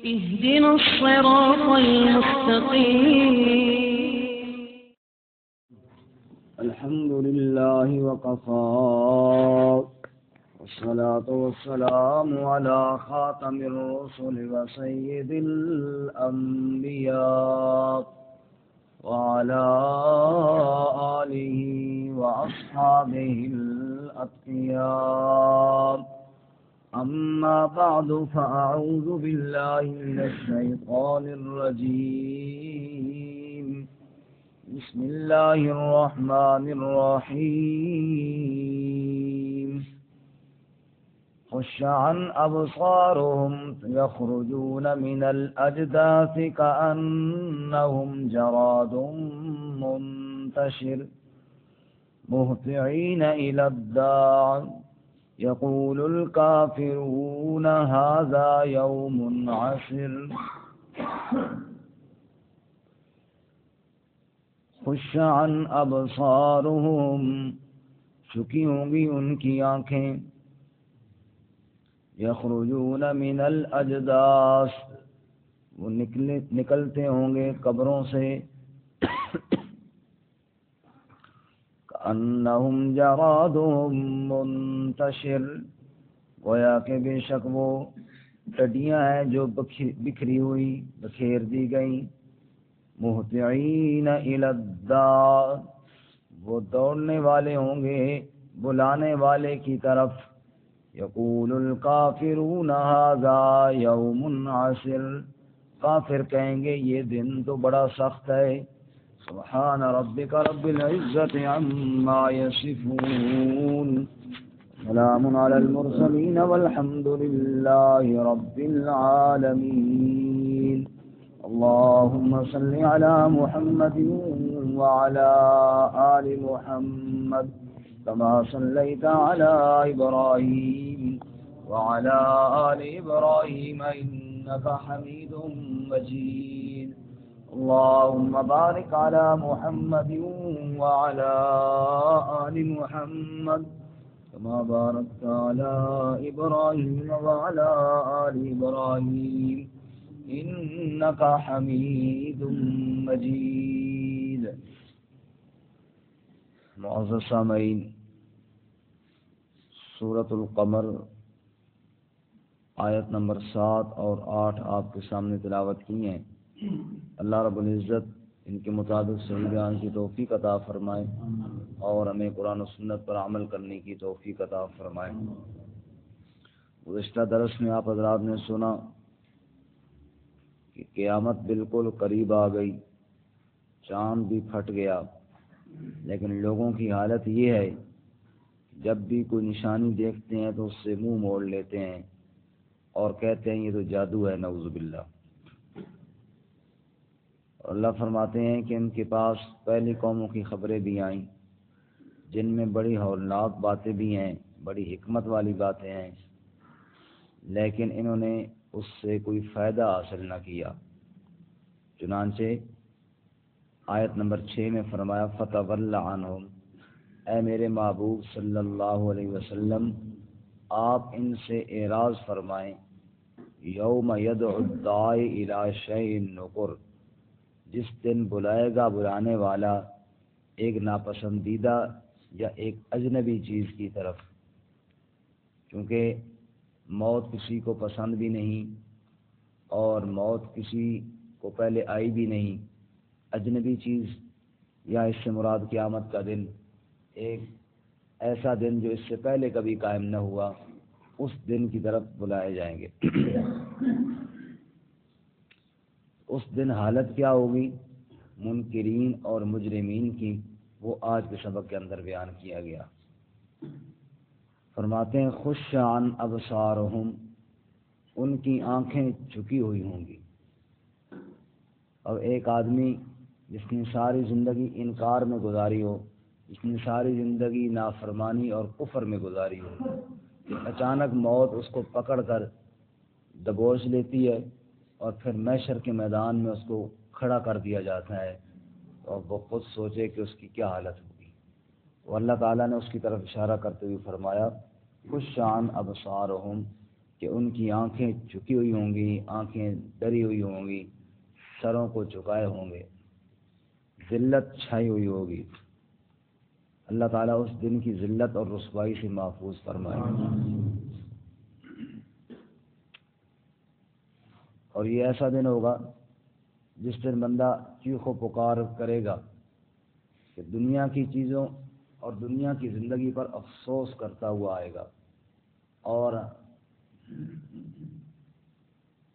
اهدنا الصراط المستقيم. الحمد لله وكفى والصلاة والسلام على خاتم الرسل وسيد الأنبياء وعلى آله وأصحابه الأتقياء. أما بعد فأعوذ بالله من الشيطان الرجيم. بسم الله الرحمن الرحيم. خش عن أبصارهم يخرجون من الأجداث كأنهم جراد منتشر مهطعين إلى الداع يقول الكافرون هذا يوم عسر. خش عن ابصارهم، چکی ہوں گی ان کی آنکھیں، یخرجون من الاجداث، وہ نکلتے ہوں گے قبروں سے، کأنہم جراد منتشر، گویا کہ بے شک وہ ٹڈیاں ہیں جو بکھری ہوئی، بکھیر دی گئیں، مہطعین الی الداع، وہ دوڑنے والے ہوں گے بلانے والے کی طرف. یقول الکافرون ھذا یوم عسر، کافر کہیں گے یہ دن تو بڑا سخت ہے. سبحان ربک رب العزت عما یصفون، سلام علی المرسلین والحمد للہ رب العالمین. اللهم صل على محمد وعلى آل محمد كما صليت على إبراهيم وعلى آل إبراهيم إنك حميد مجيد. اللهم بارك على محمد وعلى آل محمد كما باركت على إبراهيم وعلى آل إبراهيم انک حمید مجید. معزز سامعین، سورۃ القمر آیت نمبر 7 اور 8 آپ کے سامنے تلاوت کی ہیں. اللہ رب العزت ان کے مطابق صحیح بیان کی توفیق عطا فرمائے اور ہمیں قرآن و سنت پر عمل کرنے کی توفیق عطا فرمائے. گزشتہ درس میں آپ حضرات نے سنا کہ قیامت بالکل قریب آ گئی، چاند بھی پھٹ گیا، لیکن لوگوں کی حالت یہ ہے جب بھی کوئی نشانی دیکھتے ہیں تو اس سے منہ موڑ لیتے ہیں اور کہتے ہیں یہ تو جادو ہے، نعوذ باللہ. اور اللہ فرماتے ہیں کہ ان کے پاس پہلی قوموں کی خبریں بھی آئیں جن میں بڑی ہولناک باتیں بھی ہیں، بڑی حکمت والی باتیں ہیں، لیکن انہوں نے اس سے کوئی فائدہ حاصل نہ کیا. چنانچہ آیت نمبر 6 میں فرمایا فَتَوَلَّ عَنْهُمْ، اے میرے محبوب صلی اللہ علیہ وسلم آپ ان سے اعراض فرمائیں. یوم یدعو الداعی الی شیء نکر، جس دن بلائے گا بلانے والا ایک ناپسندیدہ یا ایک اجنبی چیز کی طرف. کیونکہ موت کسی کو پسند بھی نہیں اور موت کسی کو پہلے آئی بھی نہیں. اجنبی چیز یا اس سے مراد قیامت کا دن، ایک ایسا دن جو اس سے پہلے کبھی قائم نہ ہوا، اس دن کی طرف بلائے جائیں گے. اس دن حالت کیا ہوگی منکرین اور مجرمین کی، وہ آج کے سبق کے اندر بیان کیا گیا. فرماتے ہیں خش عن ابصارہم، ان کی آنکھیں جھکی ہوئی ہوں گی. اب ایک آدمی جس نے ساری زندگی انکار میں گزاری ہو، جس نے ساری زندگی نافرمانی اور کفر میں گزاری ہو، اچانک موت اس کو پکڑ کر دبوچ لیتی ہے اور پھر محشر کے میدان میں اس کو کھڑا کر دیا جاتا ہے، اور وہ خود سوچے کہ اس کی کیا حالت ہوگی. وہ اللہ تعالیٰ نے اس کی طرف اشارہ کرتے ہوئے فرمایا خش عن ابصارہم، کہ ان کی آنکھیں جھکی ہوئی ہوں گی، آنکھیں ڈری ہوئی ہوں گی، سروں کو جھکائے ہوں گے، ذلت چھائی ہوئی ہوگی۔ اللہ تعالیٰ اس دن کی ذلت اور رسوائی سے محفوظ فرمائے۔ اور یہ ایسا دن ہوگا جس دن بندہ چیخ و پکار کرے گا کہ دنیا کی چیزوں اور دنیا کی زندگی پر افسوس کرتا ہوا آئے گا، اور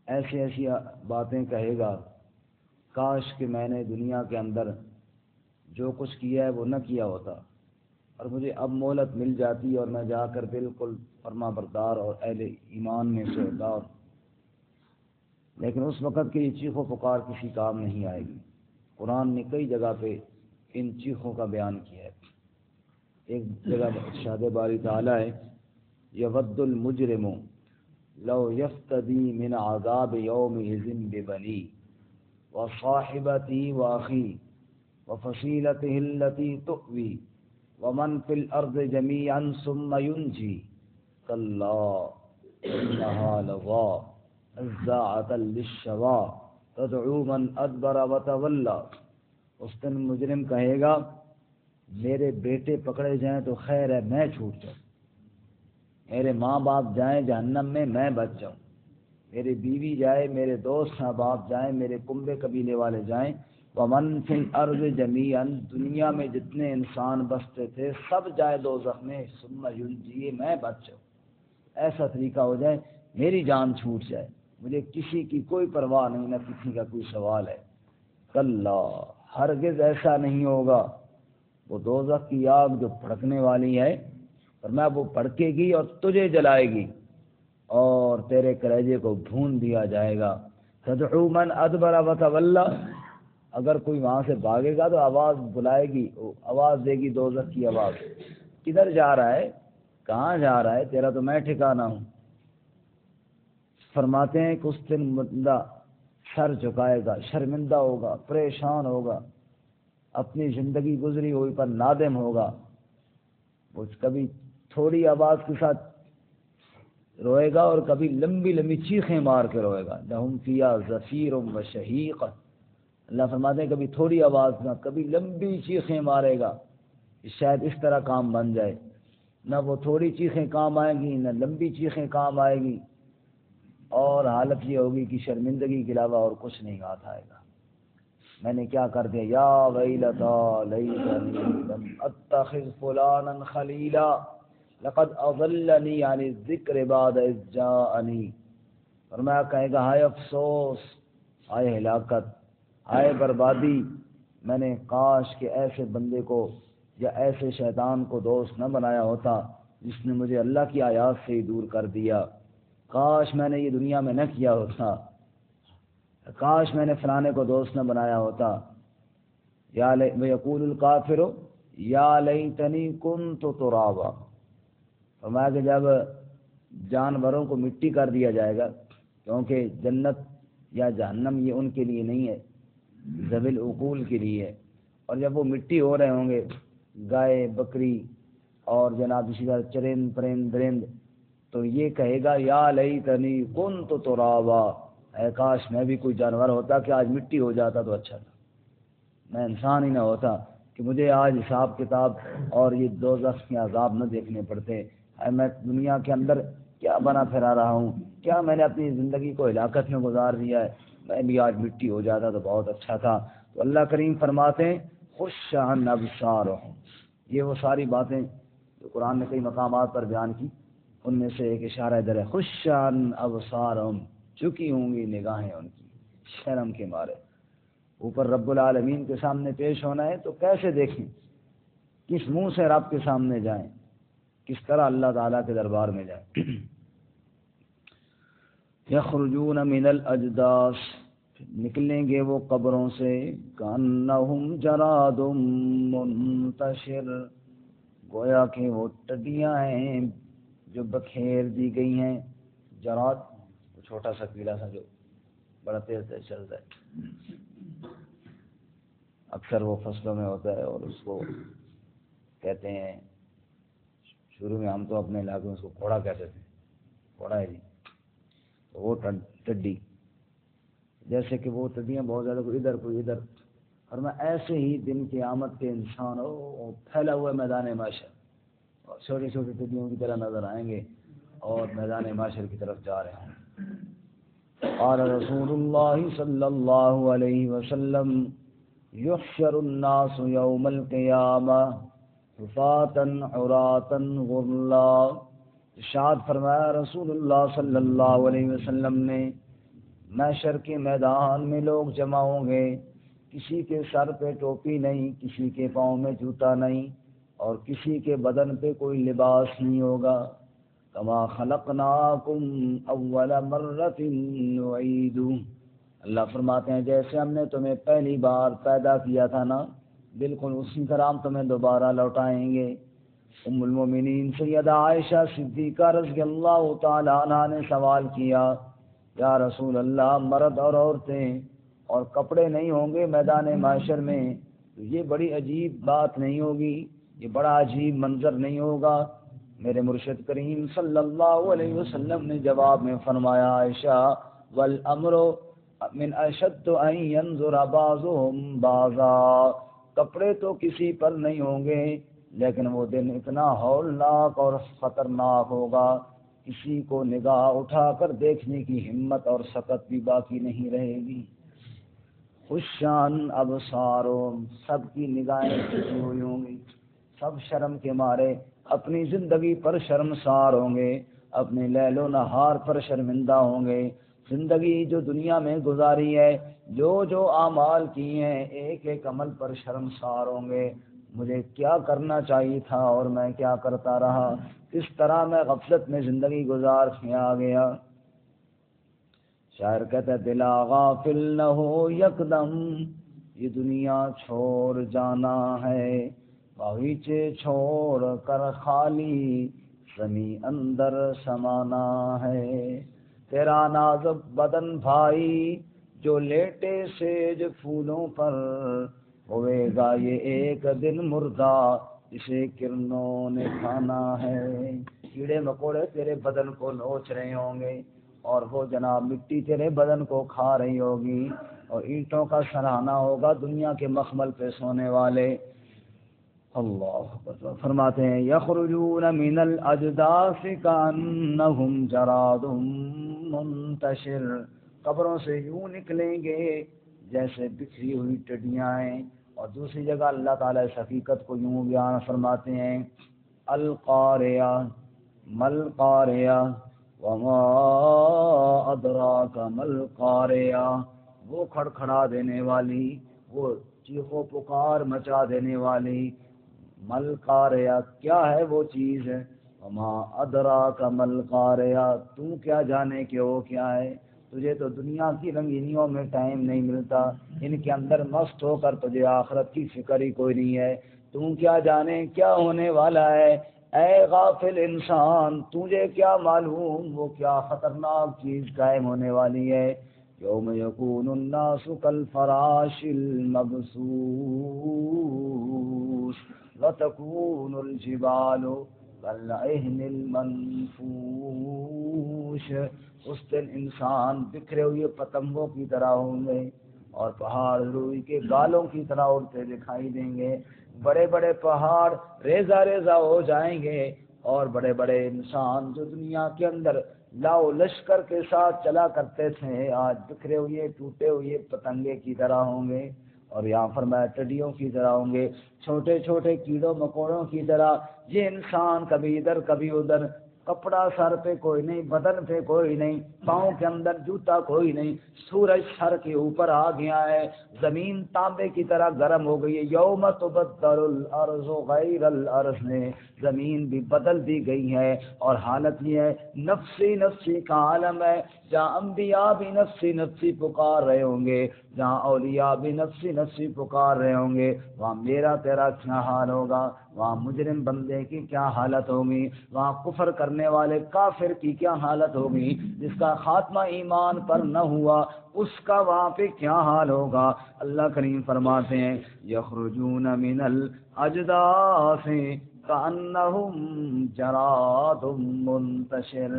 ایسی ایسی باتیں کہے گا، کاش کہ میں نے دنیا کے اندر جو کچھ کیا ہے وہ نہ کیا ہوتا، اور مجھے اب مہلت مل جاتی اور میں جا کر بالکل فرما بردار اور اہل ایمان میں سے ہوتا۔ لیکن اس وقت کی یہ چیخ و پکار کسی کام نہیں آئے گی۔ قرآن نے کئی جگہ پہ ان چیخوں کا بیان کیا ہے۔ ایک جگہ ارشاد باری تعالیٰ ہے، یود المجرم لو یفتدی من عذاب یومئذ ببنی وصاحبتی واخی وفصیلته التي تؤوی ومن فی الارض جميعا ثم ینجی کلا انہا لظی نزاعۃ للشوی تدعو من ادبر وتولی۔ اس دن مجرم کہے گا میرے بیٹے پکڑے جائیں تو خیر ہے میں چھوٹ جاؤں، میرے ماں باپ جائیں جہنم میں بچ جاؤں، میری بیوی جائے، میرے دوست احباب جائیں، میرے کنبے قبیلے والے جائیں، ومن فی الارض جمیعا دنیا میں جتنے انسان بستے تھے سب جائے دوزخ میں، ثم ینجی میں بچ جاؤں۔ ایسا طریقہ ہو جائے میری جان چھوٹ جائے، مجھے کسی کی کوئی پرواہ نہیں، نہ کسی کا کوئی سوال ہے۔ کلا ہرگز ایسا نہیں ہوگا۔ وہ دوزخ کی آگ جو بھڑکنے والی ہے، فرمایا وہ بھڑکے گی اور تجھے جلائے گی اور تیرے کلیجے کو بھون دیا جائے گا۔ تدعو من ادبر وتولی، اگر کوئی وہاں سے بھاگے گا تو آواز بلائے گی، آواز دے گی دوزخ کی آواز، کدھر جا رہا ہے، کہاں جا رہا ہے، تیرا تو میں ٹھکانہ ہوں۔ فرماتے ہیں کہ اس دن بندہ سر جھکائے گا، شرمندہ ہوگا، پریشان ہوگا، اپنی زندگی گزری ہوئی پر نادم ہوگا۔ وہ کبھی تھوڑی آواز کے ساتھ روئے گا اور کبھی لمبی لمبی چیخیں مار کے روئے گا۔ لہم فیہا زفیر و شہیق، اللہ فرماتے ہیں کبھی تھوڑی آواز میں، کبھی لمبی چیخیں مارے گا، شاید اس طرح کام بن جائے۔ نہ وہ تھوڑی چیخیں کام آئیں گی، نہ لمبی چیخیں کام آئے گی، اور حالت یہ ہوگی کہ شرمندگی کے علاوہ اور کچھ نہیں ہاتھ آئے گا۔ میں نے کیا کر دیا، یا ویلتا لیتنی لم اتخذ فلانا خلیلا لقد اضلنی عن الذکر بعد اذ جاءنی۔ فرمایا کہے گا ہائے افسوس، ہائے ہلاکت، ہائے بربادی، میں نے کاش کہ ایسے بندے کو یا ایسے شیطان کو دوست نہ بنایا ہوتا جس نے مجھے اللہ کی آیات سے ہی دور کر دیا۔ کاش میں نے یہ دنیا میں نہ کیا ہوتا، کاش میں نے فلانے کو دوست نہ بنایا ہوتا۔ یا یقول الکافر یا لیتنی کنت ترابا۔ فرمایا کہ جب جانوروں کو مٹی کر دیا جائے گا، کیونکہ جنت یا جہنم یہ ان کے لیے نہیں ہے، ذوی العقول کے لیے ہے، اور جب وہ مٹی ہو رہے ہوں گے، گائے بکری اور جناب اسی طرح چرند پرند درند، تو یہ کہے گا یا لیتنی کنت ترابا، اے کاش میں بھی کوئی جانور ہوتا کہ آج مٹی ہو جاتا تو اچھا تھا، میں انسان ہی نہ ہوتا کہ مجھے آج حساب کتاب اور یہ دوزخ کے عذاب نہ دیکھنے پڑتے۔ میں دنیا کے اندر کیا بنا پھرا رہا ہوں، کیا میں نے اپنی زندگی کو ہلاکت میں گزار دیا ہے، میں بھی آج مٹی ہو جاتا تو بہت اچھا تھا۔ تو اللہ کریم فرماتے ہیں خش عن ابصارہم، یہ وہ ساری باتیں جو قرآن نے کئی مقامات پر بیان کی، ان میں سے ایک اشارہ ادھر ہے، خش عن ابصارہم، چکی ہوں گی نگاہیں ان کی شرم کے مارے۔ اوپر رب العالمین کے سامنے پیش ہونا ہے تو کیسے دیکھیں، کس منہ سے رب کے سامنے جائیں، کس طرح اللہ تعالیٰ کے دربار میں جائیں۔ یخرجون من الاجداث، نکلیں گے وہ قبروں سے، کانہم جراد منتشر، گویا کہ وہ ٹڈیاں ہیں جو بکھیر دی گئی ہیں۔ جراد وہ چھوٹا سا کیڑا سا جو بڑا تیز چلتا ہے، اکثر وہ فصلوں میں ہوتا ہے، اور اس کو کہتے ہیں، شروع میں ہم تو اپنے علاقے میں اس کو گھوڑا کہتے تھے، گھوڑا ہے جی، وہ ٹڈی، جیسے کہ وہ ٹڈیاں بہت زیادہ کوئی ادھر، اور میں ایسے ہی دن قیامت کے انسان پھیلا ہوا میدان معاشر اور چھوٹی چھوٹی ٹڈیوں کی طرح نظر آئیں گے اور میدان معاشر کی طرف جا رہے ہوں۔ قال رسول اللہ صلی اللہ علیہ وسلم یحشر الناس یوم القیامہ حفاۃ عراۃ غرلا، ارشاد فرمایا رسول اللہ صلی اللہ علیہ وسلم نے، محشر کے میدان میں لوگ جمع ہوں گے، کسی کے سر پہ ٹوپی نہیں، کسی کے پاؤں میں جوتا نہیں، اور کسی کے بدن پہ کوئی لباس نہیں ہوگا۔ کما خلقناکم اول مرۃ نعید، اللہ فرماتے ہیں جیسے ہم نے تمہیں پہلی بار پیدا کیا تھا نا، بالکل اسی طرح ہم تمہیں دوبارہ لوٹائیں گے۔ ام المومنین سیدہ عائشہ صدیقہ رضی اللہ تعالی عنہا نے سوال کیا، یا رسول اللہ، مرد اور عورتیں اور کپڑے نہیں ہوں گے میدان معاشر میں، تو یہ بڑی عجیب بات نہیں ہوگی، یہ بڑا عجیب منظر نہیں ہوگا؟ میرے مرشد کریم صلی اللہ علیہ وسلم نے جواب میں فرمایا، عائشہ والامر من اشد ان ينظر بعضهم بعضا، کپڑے تو کسی پر نہیں ہوں گے، لیکن وہ دن اتنا ہولناک اور خطرناک ہوگا، کسی کو نگاہ اٹھا کر دیکھنے کی ہمت اور سکت بھی باقی نہیں رہے گی۔ خشان ابصارهم، سب کی نگاہیں جھکی ہوئی ہوں گی، سب شرم کے مارے اپنی زندگی پر شرمسار ہوں گے، اپنے لیل و نہار پر شرمندہ ہوں گے، زندگی جو دنیا میں گزاری ہے، جو اعمال کی ہیں، ایک ایک عمل پر شرمسار ہوں گے، مجھے کیا کرنا چاہیے تھا اور میں کیا کرتا رہا، کس طرح میں غفلت میں زندگی گزار کے آ گیا۔ شاعر کہتا ہے دلا غافل نہ ہو یکدم، یہ دنیا چھوڑ جانا ہے، باغیچے چھوڑ کر خالی زمیں اندر سمانا ہے، تیرا نازک بدن بھائی جو لیٹے سیج پھولوں پر، ہوئے گا یہ ایک دن مردہ اسے کرنوں نے کھانا ہے۔ کیڑے مکوڑے تیرے بدن کو نوچ رہے ہوں گے، اور وہ جناب مٹی تیرے بدن کو کھا رہی ہوگی، اور اینٹوں کا سراہنا ہوگا دنیا کے مخمل پہ سونے والے۔ اللہ فرماتے ہیں یخرجون من الاجداث کانہم جراد منتشر، قبروں سے یوں نکلیں گے جیسے بکھری ہوئی ٹڈیاں ہیں۔ اور دوسری جگہ اللہ تعالیٰ اس حقیقت کو یوں بیان فرماتے ہیں، القاریہ مل قاریہ وما ادراک مل قاریہ، وہ کھڑکھڑا دینے والی، وہ چیخ و پکار مچا دینے والی، مل قاریہ کیا ہے وہ چیز ہے، وما ادراک مل قاریہ تو کیا جانے کہ وہ کیا ہے۔ تجھے تو دنیا کی رنگینیوں میں ٹائم نہیں ملتا، ان کے اندر مست ہو کر تجھے آخرت کی فکر ہی کوئی نہیں ہے، تو کیا جانے کیا ہونے والا ہے۔ اے غافل انسان، تجھے کیا معلوم وہ کیا خطرناک چیز قائم ہونے والی ہے۔ یوم یکون الناس کالفراش المبثوث وتکون الجبال کالعہن المنفوش، اس دن انسان بکھرے ہوئے پتنگوں کی طرح ہوں گے، اور پہاڑ روئی کے گالوں کی طرح اڑتے دکھائی دیں گے، بڑے بڑے پہاڑ ریزہ ریزہ ہو جائیں گے، اور بڑے بڑے انسان جو دنیا کے اندر لاؤ لشکر کے ساتھ چلا کرتے تھے، آج بکھرے ہوئے ٹوٹے ہوئے پتنگے کی طرح ہوں گے، اور یہاں فرمایا ٹڈیوں کی طرح ہوں گے، چھوٹے چھوٹے کیڑوں مکوڑوں کی طرح۔ یہ انسان کبھی ادھر کبھی ادھر، کپڑا سر پہ کوئی نہیں، بدن پہ کوئی نہیں، پاؤں کے اندر جوتا کوئی نہیں، سورج سر کے اوپر آ گیا ہے، زمین تانبے کی طرح گرم ہو گئی ہے، یوم تبدل الارض غیر الارض نے زمین بھی بدل دی گئی ہے، اور حالت یہ ہے نفسی نفسی کا عالم ہے، جہاں انبیاء بھی نفسی نفسی پکار رہے ہوں گے، جہاں اولیاء بھی نفسی نفسی پکار رہے ہوں گے، وہاں میرا تیرا کیا حال ہوگا، وہاں مجرم بندے کی کیا حالت ہوگی، وہاں کفر کرنے والے کافر کی کیا حالت ہوگی، جس کا خاتمہ ایمان پر نہ ہوا اس کا وہاں پہ کیا حال ہوگا۔ اللہ کریم فرماتے ہیں یخرجون من الاجداث کأنہم جراد منتشر،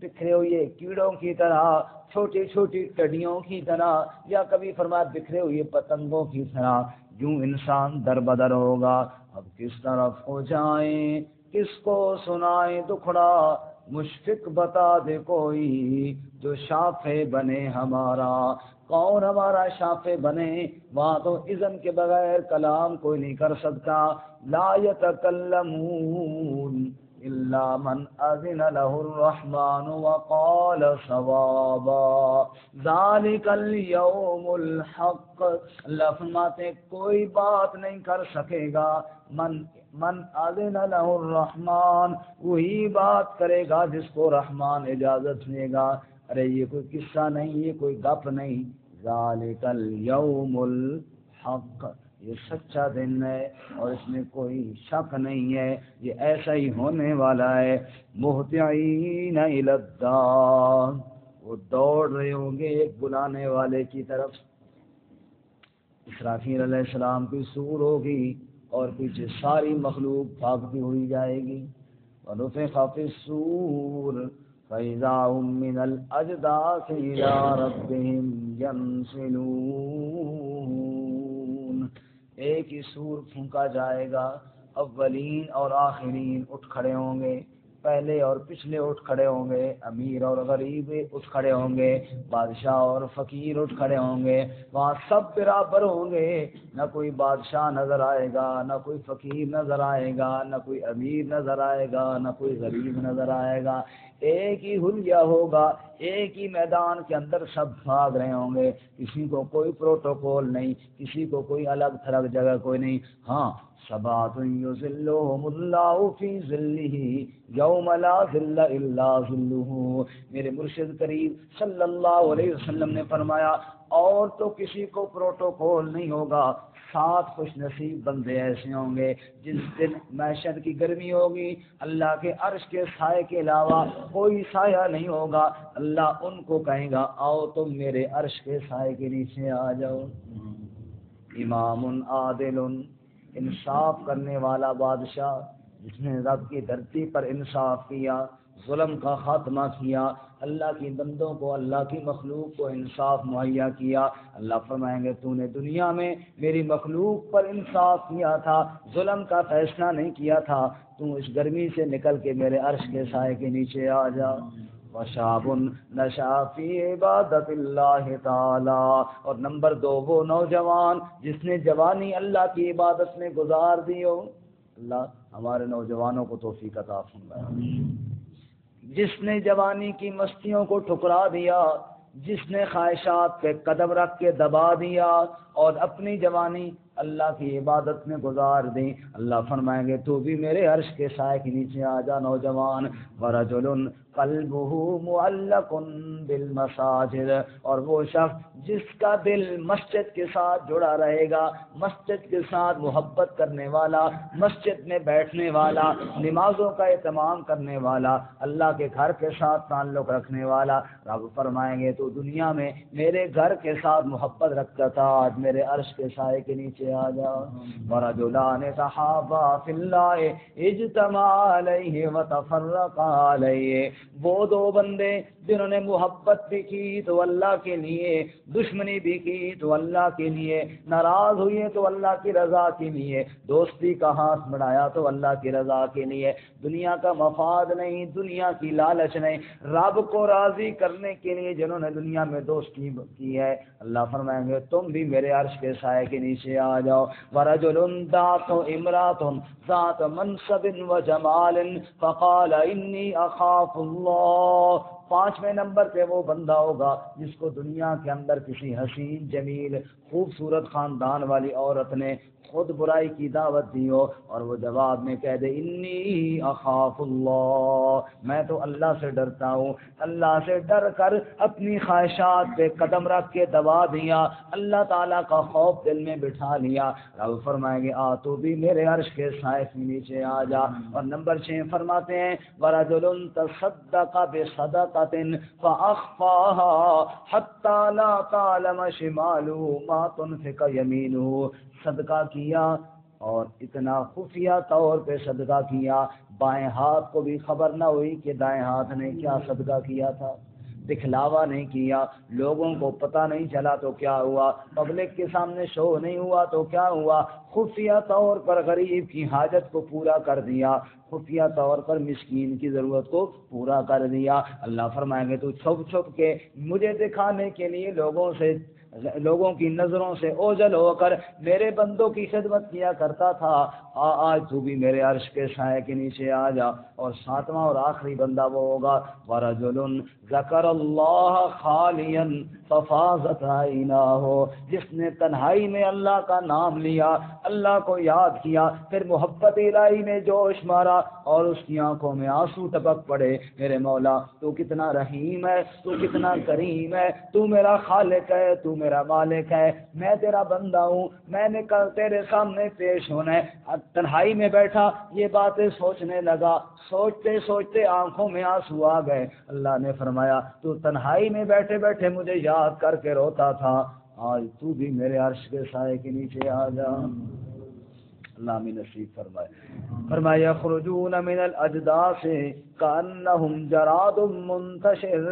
بکھرے ہوئے کیڑوں کی طرح، چھوٹی چھوٹی ٹڈیوں کی طرح، یا کبھی فرمایا بکھرے ہوئے پتنگوں کی طرح، یوں انسان در بدر ہوگا۔ اب کس طرف ہو جائیں، کس کو سنائیں دکھڑا، مشفق بتا دے کوئی جو شافع بنے ہمارا، کون ہمارا شافع بنے؟ وہاں تو اذن کے بغیر کلام کوئی نہیں کر سکتا۔ لا یتکلمون الا من اذن له الرحمن وقال صوابا، ذلک الیوم الحق، اللہ فرماتے ہیں کوئی بات نہیں کر سکے گا، من اذن له الرحمن، وہی بات کرے گا جس کو رحمان اجازت دے گا۔ ارے یہ کوئی قصہ نہیں، یہ کوئی گپ نہیں، ذالک الیوم الحق، یہ سچا دن ہے اور اس میں کوئی شک نہیں ہے، یہ ایسا ہی ہونے والا ہے۔ مہطعین الی الداع، وہ دوڑ رہے ہوں گے ایک بلانے والے کی طرف۔ اسرافیل علیہ السلام کی سور ہوگی اور پیچھے ساری مخلوق بھاگتی ہوئی جائے گی۔ ونفخ فی الصور فإذا هم من الأجداث إلى ربهم ينسلون، ایک ہی سور پھونکا جائے گا، اولین اور آخرین اٹھ کھڑے ہوں گے، پہلے اور پچھلے اٹھ کھڑے ہوں گے، امیر اور غریب اٹھ کھڑے ہوں گے، بادشاہ اور فقیر اٹھ کھڑے ہوں گے، وہاں سب برابر ہوں گے، نہ کوئی بادشاہ نظر آئے گا، نہ کوئی فقیر نظر آئے گا، نہ کوئی امیر نظر آئے گا، نہ کوئی غریب نظر آئے گا، ایک ہی حلیہ ہوگا، ایک ہی میدان کے اندر سب بھاگ رہے ہوں گے، کسی کو کوئی پروٹوکول نہیں، کسی کو کوئی الگ تھلگ جگہ کوئی نہیں۔ ہاں، سبعۃ یظلھم اللہ فی ظلہ یوم لا ظل الا ظلہ، میرے مرشد کریم صلی اللہ علیہ وسلم نے فرمایا اور تو کسی کو پروٹوکول نہیں ہوگا، 7 خوش نصیب بندے ایسے ہوں گے جس دن معیشت کی گرمی ہوگی، اللہ کے عرش کے سائے کے علاوہ کوئی سایہ نہیں ہوگا، اللہ ان کو کہے گا آؤ تم میرے عرش کے سائے کے نیچے آ جاؤ۔ امام عادل، انصاف کرنے والا بادشاہ جس نے رب کی دھرتی پر انصاف کیا، ظلم کا خاتمہ کیا، اللہ کی بندوں کو، اللہ کی مخلوق کو انصاف مہیا کیا۔ اللہ فرمائیں گے تو نے دنیا میں میری مخلوق پر انصاف کیا تھا، ظلم کا فیصلہ نہیں کیا تھا، تو اس گرمی سے نکل کے میرے عرش کے سائے کے نیچے آ جا۔ وشاب نشأ فی عبادت اللہ تعالی، اور نمبر 2 وہ نوجوان جس نے جوانی اللہ کی عبادت میں گزار دی ہو۔ اللہ ہمارے نوجوانوں کو توفیق عطا فرمائے۔ جس نے جوانی کی مستیوں کو ٹھکرا دیا، جس نے خواہشات پہ قدم رکھ کے دبا دیا اور اپنی جوانی اللہ کی عبادت میں گزار دی، اللہ فرمائیں گے تو بھی میرے عرش کے سائے کے نیچے آ جا نوجوان۔ ورجل قلبہ معلق بالمساجد، اور وہ شخص جس کا دل مسجد کے ساتھ جڑا رہے گا، مسجد کے ساتھ محبت کرنے والا، مسجد میں بیٹھنے والا، نمازوں کا اہتمام کرنے والا، اللہ کے گھر کے ساتھ تعلق رکھنے والا، رب فرمائیں گے تو دنیا میں میرے گھر کے ساتھ محبت رکھتا تھا، آج میرے عرش کے سائے کے نیچے آ جا۔ ورجلان تحابا فی اللہ اجتمعا علیہ وتفرقا علیہ، وہ 2 بندے جنہوں نے محبت بھی کی تو اللہ کے لیے، دشمنی بھی کی تو اللہ کے لیے، ناراض ہوئے تو اللہ کی رضا کے لیے، دوستی کا ہاتھ بڑھایا تو اللہ کی رضا کے لیے، دنیا کا مفاد نہیں، دنیا کی لالچ نہیں، رب کو راضی کرنے کے لیے جنہوں نے دنیا میں دوستی کی ہے، اللہ فرمائیں گے تم بھی میرے عرش کے سائے کے نیچے آ جاؤ۔ ورجل دعت امرأة ذات منصب وجمال فقال انی اخاف اللہ، 5ویں نمبر پہ وہ بندہ ہوگا جس کو دنیا کے اندر کسی حسین جمیل خوبصورت خاندان والی عورت نے خود برائی کی دعوت دی ہو اور وہ جواب میں کہہ دے انی اخاف اللہ، میں تو اللہ سے ڈرتا ہوں، اللہ سے ڈر کر اپنی خواہشات پہ قدم رکھ کے دبا دیا، اللہ تعالیٰ کا خوف دل میں بٹھا لیا، رب فرمائیں گے آ تو بھی میرے عرش کے سائے کے نیچے آ جا۔ اور نمبر 6 فرماتے ہیں ورجل تصدق بصدقۃ فاخفاها حتى لا تعلم شماله ما تنفق يمينه، صدقہ کیا اور اتنا خفیہ طور پہ صدقہ کیا، بائیں ہاتھ کو بھی خبر نہ ہوئی کہ دائیں ہاتھ نے کیا صدقہ کیا تھا، دکھلاوا نہیں کیا، لوگوں کو پتہ نہیں چلا تو کیا ہوا، پبلک کے سامنے شو نہیں ہوا تو کیا ہوا، خفیہ طور پر غریب کی حاجت کو پورا کر دیا، خفیہ طور پر مسکین کی ضرورت کو پورا کر دیا۔ اللہ فرمائیں گے تو چھپ چھپ کے مجھے دکھانے کے لیے لوگوں کی نظروں سے اوجھل ہو کر میرے بندوں کی خدمت کیا کرتا تھا، آج تو بھی میرے عرش کے سائے کے نیچے آ جا۔ اور ساتواں اور آخری بندہ وہ ہوگا وَرَجُلٌ ذَكَرَ اللَّهَ خَالِيًا فَفَاضَتْ عَيْنَاهُ، جس نے تنہائی میں اللہ کا نام لیا، اللہ کو یاد کیا، پھر محبت الہی نے جوش مارا اور اس کی آنکھوں میں آنسو ٹپک پڑے۔ میرے مولا تو کتنا رحیم ہے، تو کتنا کریم ہے، تو میرا خالق ہے، تو میرا مالک ہے، میں تیرا بندہ ہوں، میں نے کل تیرے سامنے پیش ہونا ہے۔ تنہائی میں بیٹھا یہ باتیں سوچنے لگا، سوچتے سوچتے آنکھوں میں آنسو آ گئے۔ اللہ نے فرمایا تو تنہائی میں بیٹھے بیٹھے مجھے یاد کر کے روتا تھا، آج تو بھی میرے عرش کے سائے کے نیچے آ جا۔ اللہ ہمیں نصیب فرمائے۔ فرمایا یخرجون من الاجداث کانہم جراد منتشر،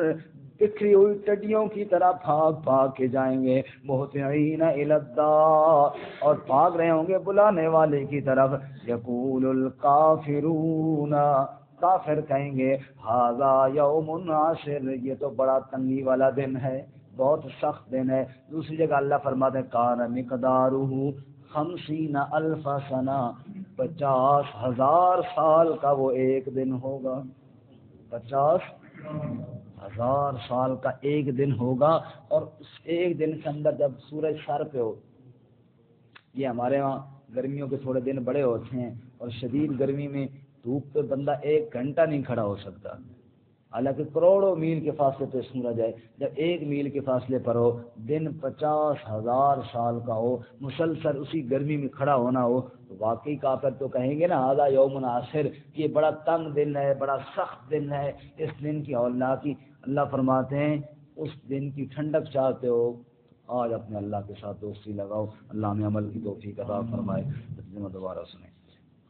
بکھری ہوئی ٹڈیوں کی طرح بھاگ بھاگ کے جائیں گے، مہطعین الی الداع، اور بھاگ رہے ہوں گے بلانے والے کی طرف۔ یقول الکافرون، کافر کہیں گے ھذا یوم عسر، یہ تو بڑا تنگی والا دن ہے، بہت سخت دن ہے۔ دوسری جگہ اللہ فرماتے ہیں کان مقدارہ 50,000 سنہ، 50,000 سال کا وہ ایک دن ہوگا، 50,000 سال کا ایک دن ہوگا۔ اور اس ایک دن کے اندر جب سورج سر پہ ہو، یہ ہمارے وہاں گرمیوں کے تھوڑے دن بڑے ہوتے ہیں اور شدید گرمی میں دھوپ پہ بندہ 1 گھنٹہ نہیں کھڑا ہو سکتا، حالانکہ کروڑوں میل کے فاصلے پہ سورج ہے، جب 1 میل کے فاصلے پر ہو، دن 50,000 سال کا ہو، مسلسل اسی گرمی میں کھڑا ہونا ہو، تو واقعی کافر تو کہیں گے نا ھذا یوم عسر، یہ بڑا تنگ دن ہے، بڑا سخت دن ہے، اس دن کی ہولناکی۔ اللہ فرماتے ہیں اس دن کی ٹھنڈک چاہتے ہو آج اپنے اللہ کے ساتھ دوستی لگاؤ۔ اللہ ہمیں عمل کی توفیق عطا فرمائے۔ دوبارہ سنیں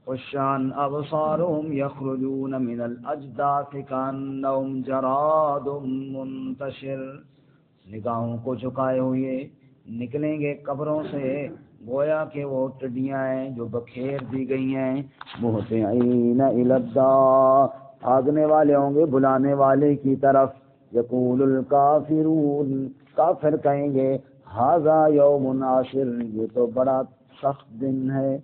خشان ابصارهم یخرجون من الاجداث کانہم جراد منتشر، نگاہوں کو جھکائے ہوئے نکلیں گے قبروں سے گویا کہ وہ ٹڈیاں ہیں جو بکھیر دی گئی ہیں، مہطعین الی الداع، بھاگنے والے ہوں گے بلانے والے کی طرف۔ یقول الکافرون، کافر کہیں گے ھذا یوم عسر، یہ تو بڑا سخت دن ہے۔